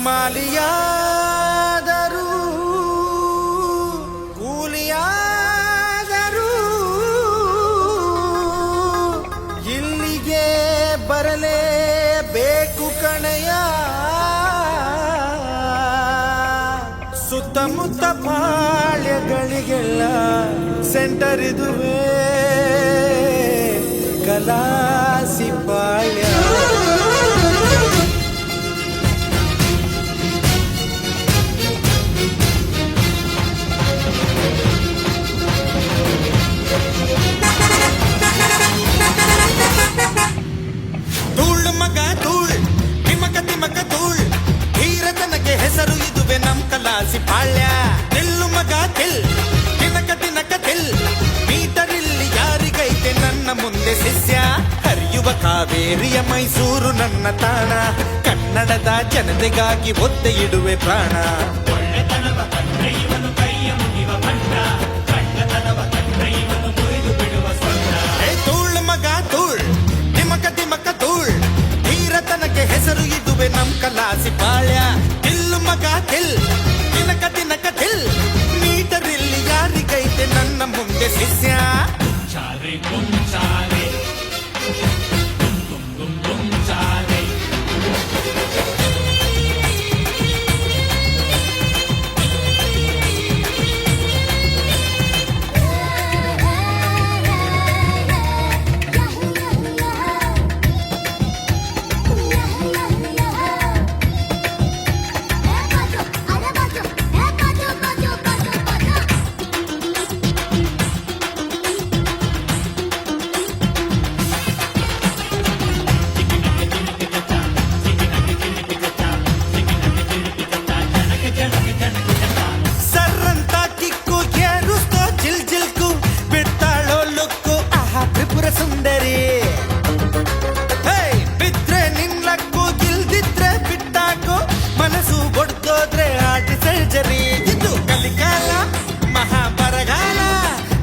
ಮಾಲಿಯಾದರೂ ಕೂಲಿಯಾದರೂ ಇಲ್ಲಿಗೆ ಬರಲೇಬೇಕು ಕಣಯ್ಯ. ಸುತ್ತಮುತ್ತ ಪಾಳ್ಯಗಳಿಗೆಲ್ಲ ಸೆಂಟರ್ ಇದುವೇ ಕಲಾಸಿ ಪಾಳ್ಯ. ಧೂಳ್ ಮಗ ಧೂಳ್ ತಿಮಕ ತಿಮಕ ಧೂಳ್ ಧೀರತನಕ್ಕೆ ಹೆಸರು ಇದುವೆ ನಮ್ ಕಲಾಸಿ ಪಾಳ್ಯ. ತಿಲ್ಲು ಮಗ ತಿಲ್ ತಿನಕ ತಿನಕ ತಿಲ್ ಮೀಟರ್ ಇಲ್ಲಿ ಯಾರಿಗೈತೆ ನನ್ನ ಮುಂದೆ ಶಿಷ್ಯ. ಹರಿಯುವ ಕಾವೇರಿಯ ಮೈಸೂರು ನನ್ನ ತಾಣ, ಕನ್ನಡದ ಜನತೆಗಾಗಿ ಒತ್ತೆ ಇಡುವೆ ಪ್ರಾಣ. ಧೂಳ್ ಮಗ ಧೂಳ್ ತಿಮಕ ತಿಮಕ ಧೂಳ್ ಧೀರತನಕ್ಕೆ ಹೆಸರು ಇದುವೆ ನಮ್ ಕಲಾಸಿ ಪಾಳ್ಯ. ತಿಲ್ಲು ಮಗ ತಿಲ್ ತಿನಕ ತಿನಕ ತಿಲ್ ಮೀಟರ್ ಇಲ್ಲಿ ಯಾರಿಗೈತೆ ನನ್ನ ಮುಂದೆ ಶಿಷ್ಯ. ಚಾರೆ ಗುಮ್ ಚಾರೆ ಗುಮ್ ಗುಮ್ ಗುಮ್ ಗುಮ್ ಚಾರೆ. ಸರ್ರಂತ ಕಿಕ್ಕು ಏರುಸ್ತೋ ಜಿಲ್ ಜಿಲ್ಕು ಬಿಡ್ತಾಳೋ ಲುಕ್ಕು ಆಹಾ ತ್ರಿಪುರ ಸುಂದರಿ. ಹೇ ಬಿದ್ರೆ ನಿನ್ಲಕ್ಕು ಗಿಲ್ದಿದ್ರೆ ಬಿಟ್ಟಾಕು ಮನಸ್ಸು ಬಡ್ದೋದ್ರೆ ಆಟಿ ಸರ್ಜರಿ. ಇದು ಕಲಿಕಾಲ ಮಹಾ ಬರಗಾಲ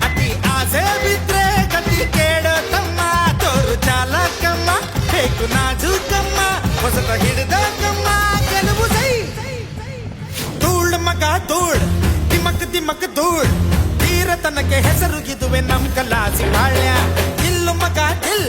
ಅತಿ ಆಸೆ ಬಿದ್ರೆ ಗತಿ ಕೇಳೋ ತಮ್ಮ. ತೋರು ಚಾಲಕಮ್ಮ ಬೇಕು ನಾಜೂಕಮ್ಮ ಹೊಸತ ಹಿಡಿದ ಕಮ್ಮ ಗೆಲುವು ಸೈ. ಧೂಳ್ ಮಗ ಧೂಳ್ ತಿಮಕ್ ತಿಮಕ್ ಧೂಳ್ ಧೀರತನಕ್ಕೆ ಹೆಸರು ಇದುವೆ ನಮ್ ಕಲಾಸಿ ಪಾಳ್ಯ. ಇಲ್ಲು ಮಗ ಇಲ್